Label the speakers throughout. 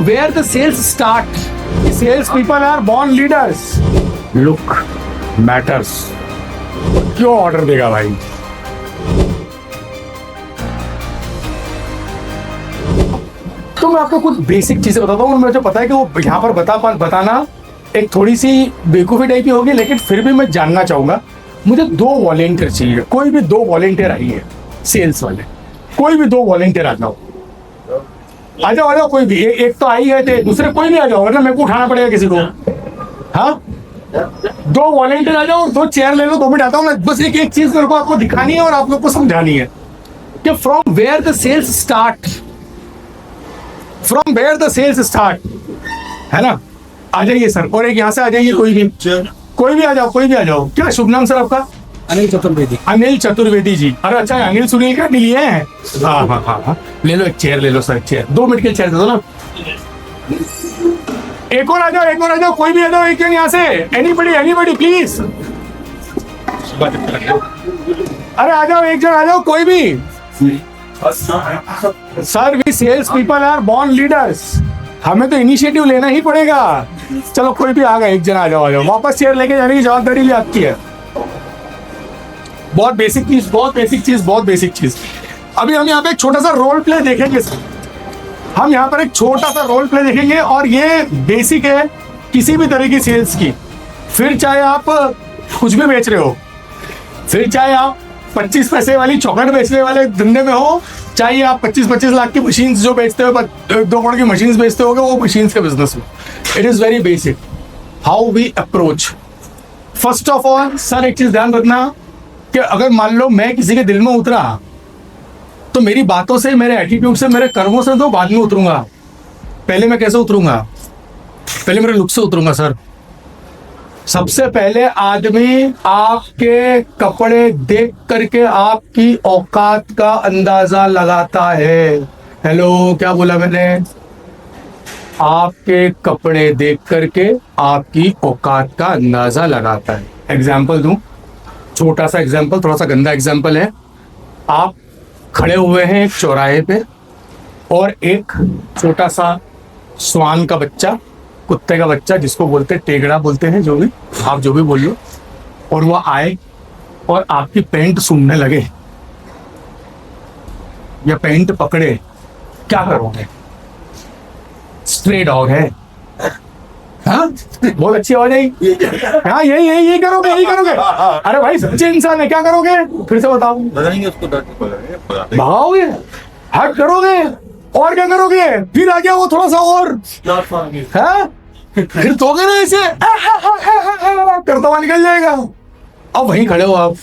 Speaker 1: where the sales start. Sales people are born leaders. Look matters. क्यों order देगा भाई? तो मैं आपको कुछ बेसिक चीजें बताता हूँ। मुझे पता है कि वो यहाँ पर बताना एक थोड़ी सी बेवकूफ़ी टाइप की होगी, लेकिन फिर भी मैं जानना चाहूंगा। मुझे 2 वॉलेंटियर चाहिए, कोई भी 2 वॉलेंटियर आइए, सेल्स वाले, कोई भी 2 वॉलेंटियर आ जाओ, आ जाओ कोई भी। एक तो आई है थे, दूसरे कोई भी आ जाओ, वरना मेरे को उठाना पड़ेगा किसी को। हाँ, 2 वॉलेंटियर आ जाओ, 2 चेयर ले लो, 2 मिनट आता हूँ मैं। बस एक चीज मेरे को आपको दिखानी है और आप लोग को समझानी है कि from where the sales start, from where the sales start, है ना। आ जाइए सर, और एक यहाँ से आ जाइए, कोई भी आ जाओ, कोई भी आ जाओ। क्या शुभ नाम सर आपका?
Speaker 2: अनिल चतुर्वेदी।
Speaker 1: अनिल चतुर्वेदी जी। अरे अच्छा, अनिल सुनील का लिए हैं। हाँ, ले लो, एक चेयर ले लो सर, चेयर 2 मिनट के चेयर दे दो ना। एक और आ जाओ, कोई भी आ जाओ, एक जन यहाँ से। Anybody please. अरे आ जाओ, एक जन आ जाओ, कोई भी। Sir we sales people are born leaders, हमें तो इनिशिएटिव लेना ही पड़ेगा। चलो कोई भी आ गया, एक जन आ जाओ। वापस चेयर लेके जाने की जवाबदारी भी आपकी है। बहुत बेसिक चीज। अभी हम यहाँ पे एक छोटा सा रोल प्ले देखेंगे सर। हम यहाँ पर एक छोटा सा रोल प्ले देखेंगे, और ये बेसिक है किसी भी तरह की सेल्स की। फिर चाहे आप कुछ भी बेच रहे हो, फिर चाहे आप 25 पैसे वाली चॉकलेट बेचने वाले धंधे में हो, चाहे आप 25-25 लाख की मशीन्स जो बेचते हो, 2 करोड़ की मशीन्स बेचते हो, वो मशीन्स के बिजनेस में। It is very basic how we approach. First of all sir एक चीज ध्यान रखना कि अगर मान लो मैं किसी के दिल में उतरा, तो मेरी बातों से, मेरे एटीट्यूड से, मेरे कर्मों से तो बाद में उतरूंगा। पहले मैं कैसे उतरूंगा? पहले मेरे लुक से उतरूंगा सर। सबसे पहले आदमी आपके कपड़े देख करके आपकी औकात का अंदाजा लगाता है। हेलो, क्या बोला मैंने? आपके कपड़े देख करके आपकी औकात का अंदाजा लगाता है। एग्जाम्पल दूं, छोटा सा एग्जाम्पल, थोड़ा सा गंदा एग्जाम्पल है। आप खड़े हुए हैं एक चौराहे पे, और एक छोटा सा स्वान का बच्चा, कुत्ते का बच्चा, जिसको बोलते टेगड़ा बोलते हैं, जो भी आप जो भी बोल लो, और वो आए और आपकी पैंट सूंघने लगे या पैंट पकड़े, क्या करोगे? स्ट्रे डॉग है। हाँ, बहुत अच्छी आवाज आई। हाँ, यही करोगे। अरे भाई सच्चे इंसान है, क्या करोगे? फिर से बताओ। भगाओगे, हट करोगे, और क्या करोगे? फिर आ गया वो थोड़ा सा और, है फिर दोगे ना ऐसे, करता हुआ निकल जाएगा। अब वहीं खड़े हो आप,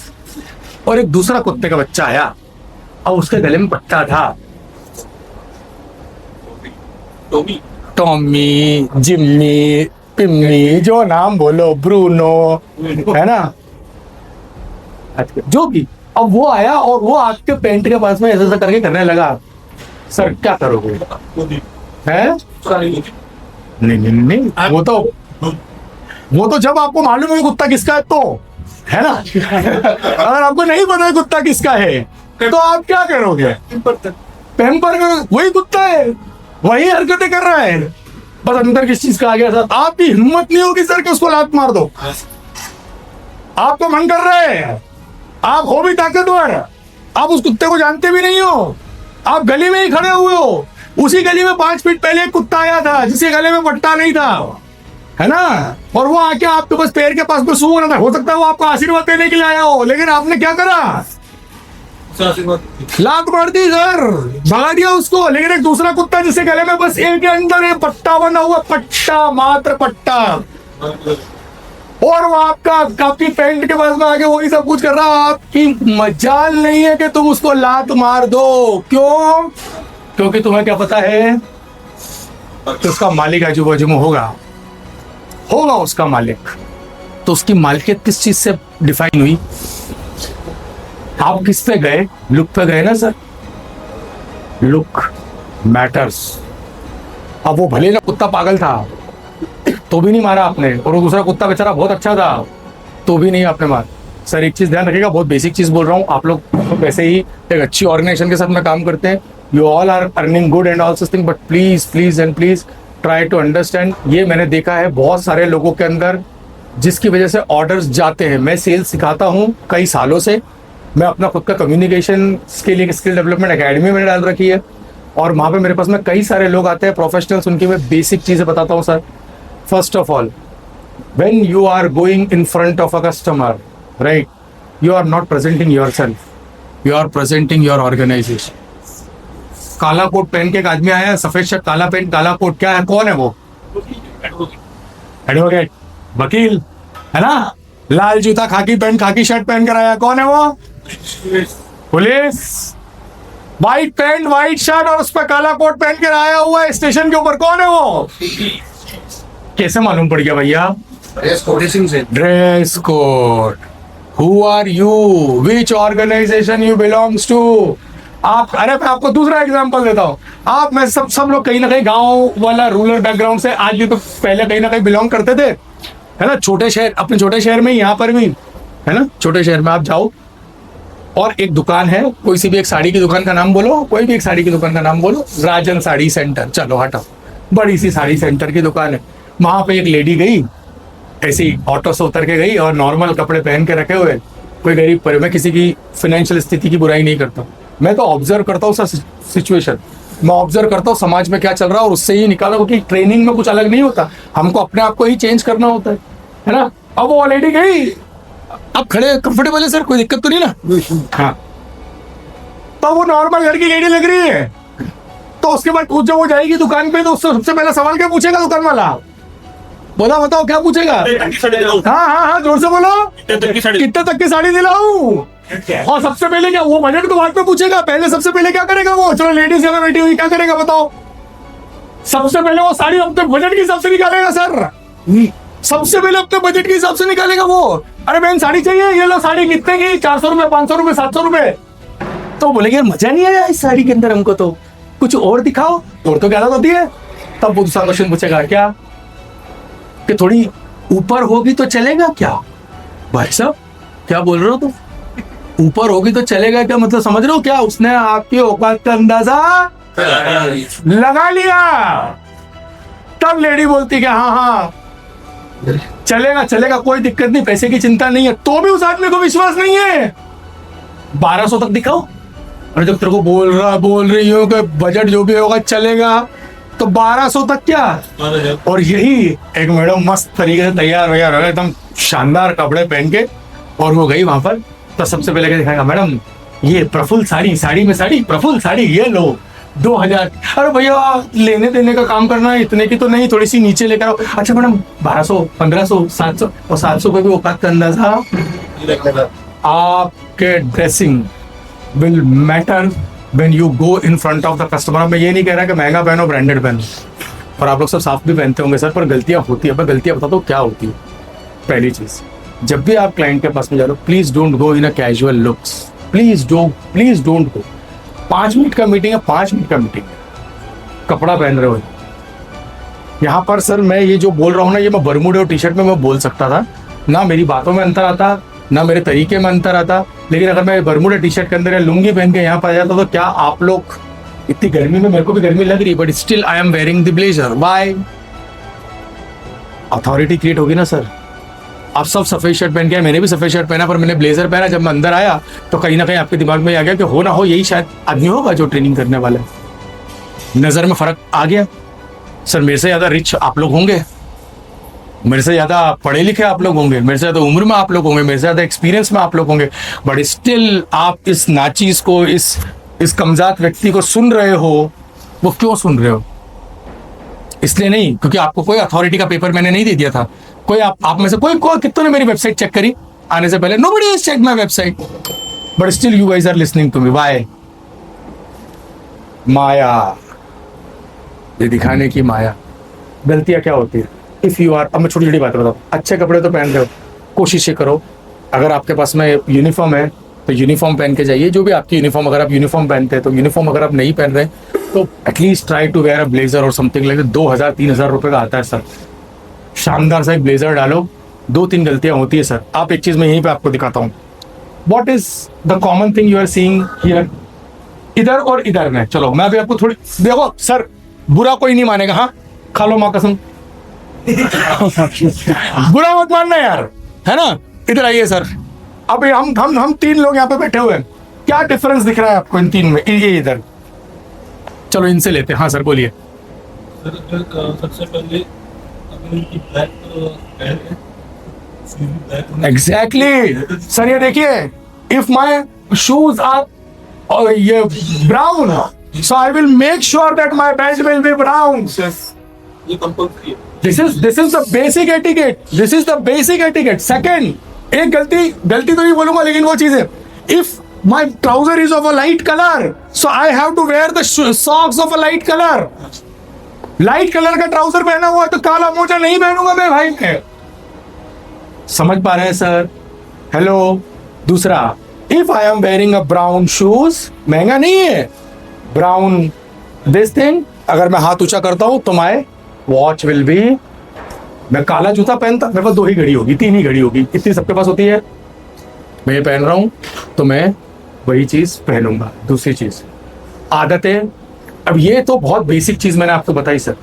Speaker 1: और एक दूसरा कुत्ते का बच्चा आया, और उसके गले में पट्टा था। टॉमी, जिम्मी, पिम्मी, जो नाम बोलो, ब्रूनो, है ना, जो भी। अब वो आया और वो आपके पैंट के पास में ऐसा करके करने लगा। सर क्या करोगे? हैं? नहीं, वो तो जब आपको मालूम है कुत्ता किसका है तो, है ना। अगर आपको नहीं पता है कुत्ता किसका है, तो आप क्या करोगे? पैम्पर करो। वही कुत्ता है, वही हरकतें कर रहा है, बस अंदर किस चीज का आ गया सर। आपकी हिम्मत नहीं होगी सर कि उसको लात मार दो। आपको मन कर रहा है, आप हो भी ताकतवर, आप उस कुत्ते को जानते भी नहीं हो, आप गली में ही खड़े हुए हो। उसी गली में 5 फीट पहले एक कुत्ता आया था जिसके गले में पट्टा नहीं था, है ना, और वो आके आपके बस पैर के पास में सूंघ रहा था। हो सकता है वो आपको आशीर्वाद देने के लिए आया हो, लेकिन आपने क्या करा? लात मार दी सर, भगा दिया उसको। लेकिन एक दूसरा कुत्ता जिसके गले में बस एक के अंदर एक पट्टा बना हुआ, पट्टा, मात्र पट्टा, और वो आपकी पैंट के पास में आके वही सब कुछ कर रहा। आपकी मजाल नहीं है कि तुम उसको लात मार दो। क्यों? क्योंकि तुम्हें क्या पता है कि उसका मालिक आजू बाजू में होगा उसका मालिक। तो उसकी मालिकियत किस चीज से डिफाइन हुई? आप किस पे गए? लुक पे गए ना सर। Look matters. अब वो भले ना कुत्ता पागल था तो भी नहीं मारा आपने, और वो दूसरा कुत्ता बेचारा बहुत अच्छा था तो भी नहीं आपने मारा। सर एक चीज ध्यान रखिएगा, बहुत बेसिक चीज बोल रहा हूँ। आप लोग वैसे ही एक अच्छी ऑर्गेनाइजेशन के साथ में काम करते हैं, you all are earning good and all this thing, but please please and please try to understand. ये मैंने देखा है बहुत सारे लोगों के अंदर, जिसकी वजह से ऑर्डर्स जाते हैं। मैं सेल्स सिखाता हूँ कई सालों से। मैं अपना खुद का कम्युनिकेशन के लिए स्किल डेवलपमेंट एकेडमी मैंने डाल रखी है, और वहाँ पे मेरे पास में कई सारे लोग आते हैं प्रोफेशनल्स। उनकी मैं बेसिक चीज़ें बताता हूँ sir. First of all, when you are going in front of a customer, right, you are not presenting your self, you are presenting your organisation. काला कोट पहन के एक आदमी आया है, सफेद शर्ट, काला पेंट, काला कोट, क्या है, कौन है वो? एडवोकेट, वकील है ना। लाल जूता, खाकी पैंट, खाकी शर्ट पहन कर आया, कौन है वो? Police. White pant, white shirt और उस पर काला कोट पहन कर आया हुआ है स्टेशन के ऊपर, कौन है वो? कैसे मालूम पड़ गया भैया? Dress code. Who are you? Which organisation you belongs to? आप, अरे मैं आपको दूसरा एग्जांपल देता हूँ। आप, मैं, सब लोग कहीं ना कहीं गांव वाला रूरल बैकग्राउंड से, आज भी तो पहले कहीं ना कहीं बिलोंग करते थे, है ना। छोटे शहर, अपने छोटे शहर में, यहाँ पर भी है ना, छोटे शहर में आप जाओ और एक दुकान है, कोई सी भी एक साड़ी की दुकान का नाम बोलो, कोई भी एक साड़ी की दुकान का नाम बोलो, राजन साड़ी सेंटर, चलो हटाओ, बड़ी सी साड़ी सेंटर की दुकान है। वहां पे एक लेडी गई, ऐसी ऑटो से उतर के गई और नॉर्मल कपड़े पहन के रखे हुए, कोई गरीब पर, मैं किसी की फाइनेंशियल स्थिति की बुराई नहीं करता, मैं तो ऑब्जर्व करता हूँ सर सिचुएशन। मैं ऑब्जर्व करता हूँ समाज में क्या चल रहा है और उससे ही निकाला, क्योंकि ट्रेनिंग में कुछ अलग नहीं होता, हमको अपने आप को ही चेंज करना होता है ना। अब वो लेडी गई, अब खड़े कंफर्टेबल है सर, कोई दिक्कत तो नहीं ना? हाँ, तो वो नॉर्मल घर की लेडी लग रही है। तो उसके बाद जब वो जाएगी दुकान पे, तो उससे सबसे पहला सवाल क्या पूछेगा दुकान वाला? बोला, बताओ क्या पूछेगा? हाँ हाँ हाँ, जोर से बोलो, कितने तक की साड़ी दिलाऊं? और सबसे पहले क्या, वो बजट तो बाद में पूछेगा, पहले सबसे पहले क्या करेगा वो? चलो लेडीज अगर बैठी हुई, क्या करेगा बताओ? सबसे पहले वो साड़ी अपने बजट के हिसाब से निकालेगा सर, सबसे पहले अपने बजट के हिसाब से निकालेगा वो। अरे बहन साड़ी चाहिए, ये लो साड़ी, कितने की? 400 रुपए, 500 रुपए, 700 रुपए। तो बोलेंगे यार मजा नहीं आया इस साड़ी के अंदर, हमको तो कुछ और दिखाओ, और तो क्या होती है। तब वो दूसरा क्वेश्चन पूछेगा, क्या कि थोड़ी ऊपर होगी तो चलेगा क्या? भाई साहब क्या बोल रहे हो तुम? ऊपर होगी तो चलेगा क्या मतलब, समझ रहे हो क्या? उसने आपकी औकात का अंदाजा लगा लिया। तब लेडी बोलती कि हाँ हाँ चलेगा चलेगा, कोई दिक्कत नहीं, पैसे की चिंता नहीं है। तो भी उस आदमी को विश्वास नहीं है। 1200 तक दिखाओ, और जब तेरे को बोल रही हो कि बजट जो भी होगा चलेगा, तो 1200 तक क्या? और यही एक मैडम मस्त तरीके से तैयार हो गया एकदम शानदार कपड़े पहन के, और वो गई वहां पर। तो सबसे पहले क्या दिखाएगा, मैडम ये प्रफुल्ल साड़ी, साड़ी में साड़ी, प्रफुल्ल साड़ी, ये लो 2000। अरे भैया लेने देने का काम करना है, इतने की तो नहीं, थोड़ी सी नीचे लेकर आओ। अच्छा मैडम 1200, 1500, 700, और 700 पे भी औकात का अंदाजा। आपके dressing will matter when you go in front of the customer. मैं ये नहीं कह रहा कि महंगा पहनो, ब्रांडेड पहनो, और आप लोग सब साफ भी पहनते होंगे सर, पर गलतियां होती है। मैं गलतियां बताता हूँ क्या होती है। पहली चीज, जब भी आप क्लाइंट के पास में जा रहे हो, please don't go in a casual looks, please don't go. 5 minute का मीटिंग है, 5 मिनट का मीटिंग है, कपड़ा पहन रहे हो। यहाँ पर सर मैं ये जो बोल रहा हूँ ना, ये मैं बरमूडे और टी शर्ट में मैं बोल सकता था ना, मेरी बातों में अंतर आता ना, मेरे तरीके में अंतर आता। लेकिन अगर मैं बरमूडे टी शर्ट के अंदर या लुंगी पहन के यहाँ पर आ जाता, तो क्या आप लोग, इतनी गर्मी में मेरे को भी गर्मी लग रही है, but still I am wearing the blazer, why? Authority create होगी ना सर। आप सब सफेद शर्ट पहन के आए, मैंने भी सफेद शर्ट पहना, पर मैंने ब्लेजर पहना। जब मैं अंदर आया तो कहीं ना कहीं आपके दिमाग में आ गया कि हो ना हो यही शायद आदमी होगा जो ट्रेनिंग करने वाला है। नजर में फर्क आ गया सर। मेरे से ज्यादा रिच आप लोग होंगे, मेरे से ज्यादा पढ़े लिखे आप लोग होंगे, मेरे से ज्यादा उम्र में आप लोग होंगे, मेरे से ज्यादा एक्सपीरियंस में आप लोग होंगे, बट स्टिल आप इस नाचीज को, इस कमजात व्यक्ति को सुन रहे हो। वो क्यों सुन रहे हो? इसलिए नहीं क्योंकि आपको कोई अथॉरिटी का पेपर मैंने नहीं दे दिया था। कोई आप में से कोई कितनों ने मेरी वेबसाइट चेक करी आने से पहले? Nobody has checked my website, but still you guys are listening to me, why? Maya, ये दिखाने की माया। गलतियां क्या होती है? इफ यू आर, अब मैं छोटी छोटी बात बताऊँ, अच्छे कपड़े तो पहन रहे हो, कोशिश ये करो, अगर आपके पास में यूनिफॉर्म है तो यूनिफॉर्म पहन के जाइए, जो भी आपकी यूनिफॉर्म, अगर आप यूनिफॉर्म पहनते हैं तो यूनिफॉर्म, अगर आप नहीं पहन रहे तो at least try to wear a blazer और समथिंग लाइक। 2000-3000 रुपए का आता है सर, शानदार सा एक ब्लेजर डालो। 2-3 गलतियां होती है सर। आप एक चीज मैं यहीं पे आपको दिखाता हूँ, what is the common thing you are seeing here, इधर और इधर में। चलो मैं अभी आपको थोड़ी, देखो सर बुरा कोई नहीं मानेगा, हाँ खा लो माँ कसम। बुरा मत मानना यार, है ना। इधर आइए सर। अभी हम 3 लोग यहाँ पे बैठे हुए हैं, क्या डिफरेंस दिख रहा है आपको इन 3 में? ये इधर चलो इनसे लेते हैं। हाँ सर बोलिए।
Speaker 2: सर सबसे पहले अगर उनकी ब्लैक
Speaker 1: एग्जैक्टली सर, ये देखिए, इफ माई शूज आर ये brown, so I will make sure that my badge will be brown.
Speaker 2: ये कंपल्सरी है।
Speaker 1: This is the basic etiquette, this is the basic etiquette. Second, एक गलती तो नहीं बोलूंगा, लेकिन वो चीज है, if my trouser is of a light color, so I have to wear the socks of a light color. Light colour का ट्राउजर पहना हुआ है तो काला मोजा नहीं पहनूंगा मैं भाई। मैं समझ पा रहे हैं सर? हेलो। दूसरा, if I am wearing a brown shoes, महंगा नहीं है, ब्राउन दिस थिंग, अगर मैं हाथ ऊंचा करता हूं तो माय वॉच विल बी, मैं काला जूता पहनता, मेरे पास 2 ही घड़ी होगी, 3 ही घड़ी होगी, इतनी सबके पास होती है, मैं ये पहन रहा हूं तो मैं वही चीज पहनूंगा। दूसरी चीज, आदतें। अब ये तो बहुत बेसिक चीज मैंने आपको बताई सर,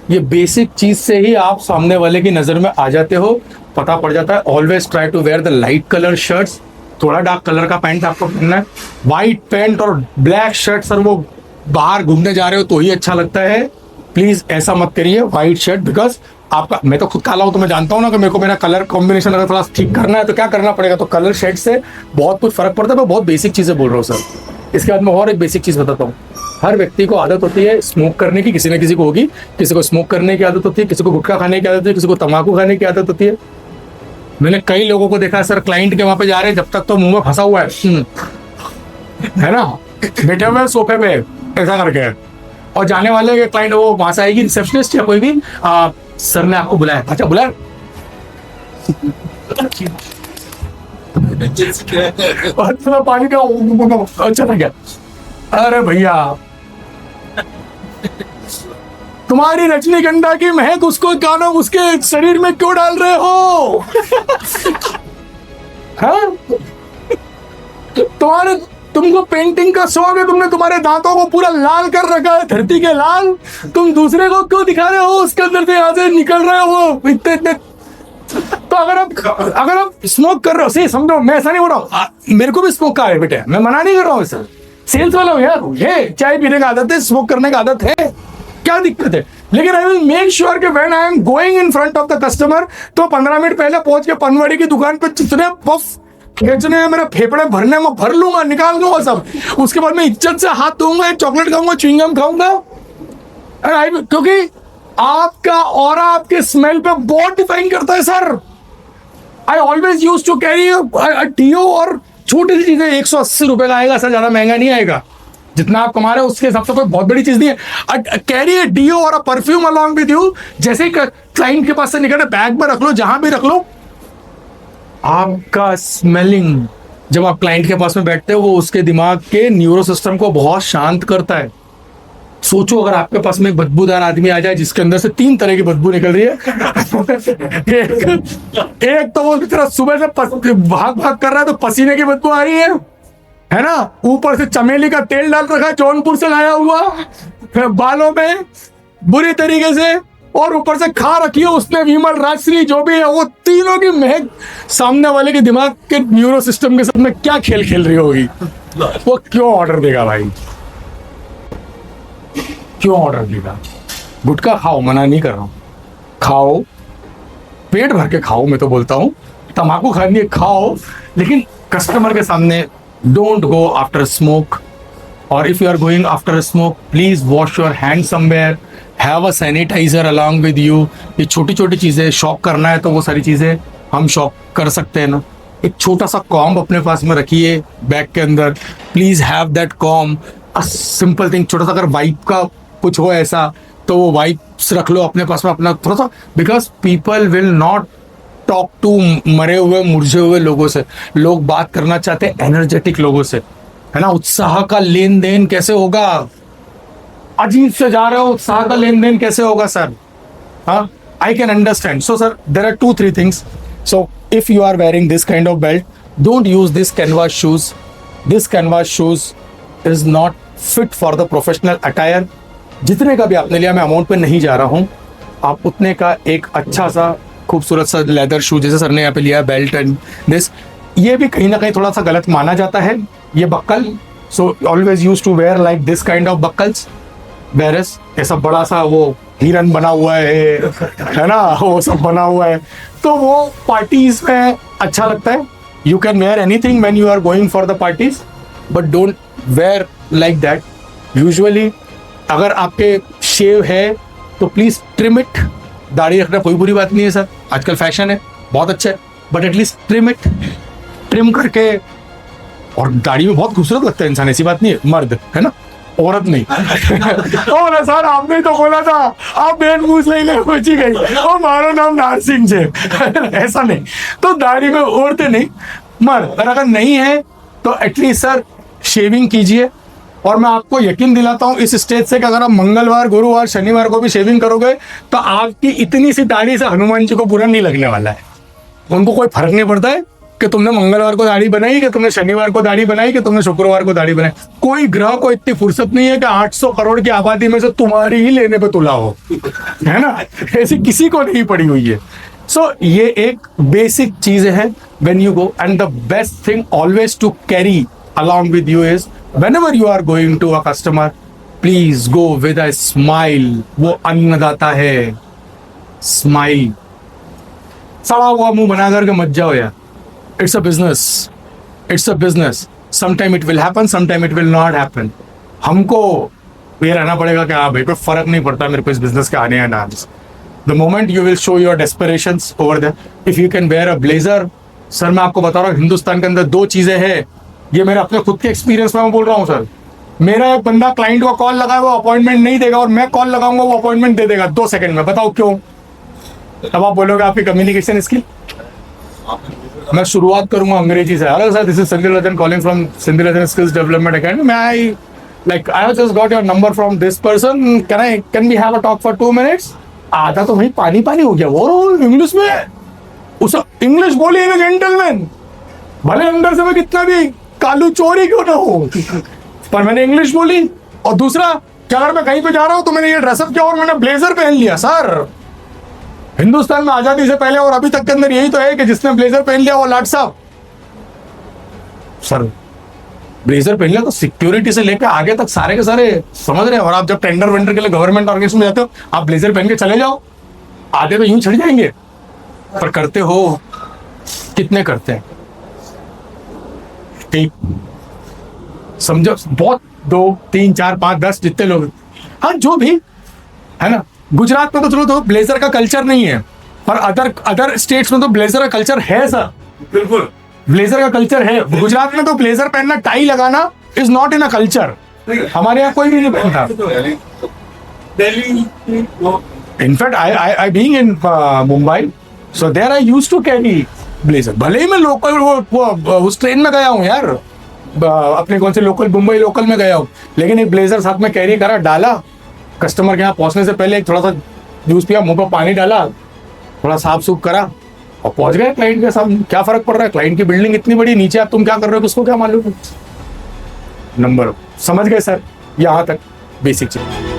Speaker 1: ये बेसिक चीज से ही आप सामने वाले की नजर में आ जाते हो, पता पड़ जाता है। Always try to wear the light colour shirts, थोड़ा डार्क कलर का पैंट आपको पहनना है। व्हाइट पैंट और ब्लैक शर्ट सर वो बाहर घूमने जा रहे हो तो ही अच्छा लगता है, प्लीज ऐसा मत करिए व्हाइट शर्ट, बिकॉज आपका, मैं तो खुद काला हूं तो मैं जानता हूं ना कि मेरे को मेरा कलर कॉम्बिनेशन अगर थोड़ा ठीक करना है तो क्या करना पड़ेगा, तो कलर शेड से बहुत कुछ फर्क पड़ता है। मैं बहुत बेसिक चीजें बोल रहा हूँ सर। इसके बाद मैं और एक बेसिक चीज बताता हूँ। हर व्यक्ति को आदत होती है स्मोक करने की, किसी न किसी को होगी, किसी को स्मोक करने की आदत होती है, किसी को गुटखा खाने की आदत होती है, किसी को तंबाकू खाने की आदत होती है। मैंने कई लोगों को देखा सर, क्लाइंट के वहां पे जा रहे हैं, जब तक तो मुंह में फंसा हुआ है ना, बैठे हुए सोफे पे ऐसा करके, और जाने वाले के क्लाइंट वो वहां से आएगी रिसेप्शनिस्ट या कोई भी, सर ने आपको बुलाया, अच्छा बुलाया अच्छा पानी का, अच्छा था क्या? अरे भैया, तुम्हारी रजनीगंधा की महक उसको गाना उसके शरीर में क्यों डाल रहे हो? हाँ? तुमको पेंटिंग का शौक है, तुमने तुम्हारे दांतों को पूरा लाल कर रखा है, धरती के लाल, तुम दूसरे को क्यों दिखा रहे हो? उसके अंदर से यहाँ से निकल रहे हो इतने। तो अगर आप स्मोक कर रहे हो, सही समझो, मैं ऐसा नहीं बोल रहा हूँ, मेरे को भी स्मोक का है बेटे, मैं मना नहीं कर रहा हूँ सर, सेल्स वाला हूँ यार, ये चाय पीने का आदत है, स्मोक करने का आदत है, क्या दिक्कत है? लेकिन आई विल मेक श्योर कि when I am going in front of the customer, तो 15 मिनट पहले पहुंच के पनवाड़ी की दुकान पे जितने पफ बेचने हैं, मेरे फेफड़े भरने में भर लूंगा, निकाल दूंगा सब। उसके बाद मैं इज्जत से हाथ धोऊंगा, चॉकलेट खाऊंगा, च्युइंगम खाऊंगा, क्योंकि आपका ऑरा आपके स्मेल पे बहुत डिफाइन करता है sir. I always use to carry deo, और छोटी सी चीजें 180 रुपए का आएगा सर, ज्यादा महंगा नहीं आएगा, जितना आप कमा रहे हो उसके हिसाब से कोई बहुत बड़ी चीज नहीं है। कैरी ए डीओ और अ परफ्यूम अलोंग विद यू, जैसे ही क्लाइंट के पास से निकले बैग में रख लो, जहां भी रख लो, आपका स्मेलिंग जब आप क्लाइंट के पास में बैठते हो, वो उसके दिमाग के न्यूरो सिस्टम को बहुत शांत करता है। सोचो अगर आपके पास में एक बदबूदार आदमी आ जाए जिसके अंदर से 3 तरह की बदबू निकल रही है। एक तो वो तरह सुबह से भाग कर रहा है तो पसीने की बदबू आ रही है ना, ऊपर से चमेली का तेल डाल रखा है जौनपुर से लाया हुआ बालों में बुरी तरीके से, और ऊपर से खा रखी है उसने विमल राजश्री जो भी है, वो तीनों की महक सामने वाले के दिमाग के न्यूरो सिस्टम के साथ में क्या खेल खेल रही होगी। वो क्यों ऑर्डर देगा भाई, क्यों ऑर्डर देगा? गुटखा खाओ, मना नहीं कर रहा हूं, खाओ, पेट भर के खाओ, मैं तो बोलता हूं तंबाकू खानी है खाओ, लेकिन कस्टमर के सामने डोंट गो आफ्टर स्मोक, और if you are going after smoke please wash your hand somewhere, have a sanitiser along with you. ये छोटी छोटी चीजें, शॉप करना है तो वो सारी चीजें हम शॉप कर सकते हैं ना। एक छोटा सा कॉम्ब अपने पास में रखिए बैग के अंदर, please have that comb, a simple thing, छोटा सा अगर वाइप का कुछ हो ऐसा तो वो वाइप्स रख लो अपने पास में अपना थोड़ा सा, because people will not talk to मरे हुए मुरझे हुए लोगों से, लोग बात करना चाहते हैं एनर्जेटिक लोगों से, है ना। उत्साह का लेन देन कैसे होगा? अजीब से जा रहे हो, उत्साह का लेन देन कैसे होगा सर? हाँ, I can understand. So sir there are 2-3 things. So if you are wearing this kind of belt, don't use this canvas shoes. This canvas shoes is not fit for the professional attire. जितने का भी आपने लिया, मैं amount पे नहीं जा रहा हूँ, आप उतने का एक अच्छा सा खूबसूरत सा लेदर शू, जैसे सर ने यहाँ पे लिया बेल्ट एंड दिस, ये भी कहीं ना कहीं थोड़ा सा गलत माना जाता है ये buckle. So always use to wear like this kind of buckles. वेरस ऐसा बड़ा सा वो हिरन बना हुआ है ना, वो सब बना हुआ है, तो वो पार्टीज में अच्छा लगता है. You can wear anything when you are going for the parties, but don't wear like that. Usually अगर आपके शेव है तो प्लीज ट्रिम इट. दाढ़ी रखना कोई बुरी बात नहीं है सर, आजकल फैशन है, बहुत अच्छा है, but at least trim it. Trim करके, और दाढ़ी में बहुत खूबसूरत लगता है इंसान, ऐसी बात नहीं है, मर्द है ना, औरत नहीं. ओ ना सर, आपने तो बोला था, आप बेन पूछ लेने पहुंची गई, और मारो नाम नारसिंह से. ऐसा नहीं, तो दाढ़ी में औरतें नहीं, मर्द. और अगर नहीं है तो एटलीस्ट सर शेविंग कीजिए. और मैं आपको यकीन दिलाता हूँ इस स्टेज से कि अगर आप मंगलवार, गुरुवार, शनिवार को भी शेविंग करोगे तो आपकी इतनी सी दाढ़ी से हनुमान जी को बुरा नहीं लगने वाला है. उनको कोई फर्क नहीं पड़ता है कि तुमने मंगलवार को दाढ़ी बनाई, कि तुमने शनिवार को दाढ़ी बनाई, कि तुमने शुक्रवार को दाढ़ी बनाई. कोई ग्रह को इतनी फुर्सत नहीं है कि 800 करोड़ की आबादी में से तुम्हारी ही लेने पे तुला हो, है ना. ऐसी किसी को नहीं पड़ी हुई है. सो ये एक बेसिक चीज है when you go. And the best thing always to carry along with you is whenever you are going to a customer, please go with a smile. वो अन्नदाता है, स्माइल. सड़ा हुआ मुंह बना करके मत जाओ यार. It's a business, it's a business. Sometime it will happen, sometime it will not happen. हमको ये रहना पड़ेगा कि हाँ भाई कोई फर्क नहीं पड़ता मेरे को इस बिजनेस के आने या ना. The moment you will show your desperations over there, if you can wear a blazer. Sir मैं आपको बता रहा हूँ, हिंदुस्तान के अंदर दो चीजें हैं, ये मेरे अपने खुद के एक्सपीरियंस में मैं बोल रहा हूँ सर. मेरा एक बंदा क्लाइंट को कॉल लगाया, वो अपॉइंटमेंट नहीं देगा, और मैं कॉल लगाऊंगा वो अपॉइंटमेंट दे देगा 2 सेकंड में. बताओ क्यों? तब आप बोलोगे आपकी कम्युनिकेशन स्किल. मैं शुरुआत करूंगा अंग्रेजी से. Hello sir, this is Sanjay Ratan calling from Sanjay Ratan skills development academy. I have just got your number from this person, can we have a talk for 2 minutes. आधा तो वही पानी पानी हो गया. वो इंग्लिश में, उस इंग्लिश बोली ना जेंटलमैन, भले अंदर से मैं कितना भी कालू चोरी क्यों ना हो, पर मैंने इंग्लिश बोली. और दूसरा कि अगर मैं कहीं पे जा रहा हूं तो मैंने ये ड्रेसअप किया और मैंने ब्लेजर पहन लिया. सर हिंदुस्तान में आजादी से पहले और अभी तक के अंदर यही तो है कि जिसने ब्लेजर पहन लिया वो लाट साहब. सर ब्लेजर पहन लिया तो सिक्योरिटी से लेकर आगे तक सारे के सारे समझ रहे हैं. और आप जब टेंडर वेंडर के लिए गवर्नमेंट ऑर्गेनाइजेशन में जाते हो, आप ब्लेजर पहन के चले जाओ, आधे तो यूं छड़ जाएंगे. पर करते हो कितने करते हैं? ठीक समझो, बहुत 2, 3, 4, 5, 10 जितने लोग, हाँ जो भी है ना. गुजरात में तो चलो तो ब्लेजर का कल्चर नहीं है, पर अदर स्टेट्स में तो ब्लेजर का कल्चर है सर. बिल्कुल ब्लेजर का कल्चर है. गुजरात में तो ब्लेजर पहनना, टाई लगाना is not in a culture. हमारे यहाँ कोई भी नहीं पहनता. In fact I being in Mumbai, so there I used to carry blazer. भले ही मैं लोकल वो उस ट्रेन में गया हूँ यार, अपने कौन से लोकल, मुंबई लोकल में गया हूँ, लेकिन एक ब्लेजर साथ में कैरी करा, डाला, कस्टमर के यहाँ पहुंचने से पहले एक थोड़ा सा जूस पिया, मुंह पर पानी डाला, थोड़ा साफ सूफ करा और पहुंच गए क्लाइंट के सामने. क्या फर्क पड़ रहा है? क्लाइंट की बिल्डिंग इतनी बड़ी, नीचे आप तुम क्या कर रहे हो किसको क्या मालूम. नंबर समझ गए सर? यहाँ तक बेसिक चीज.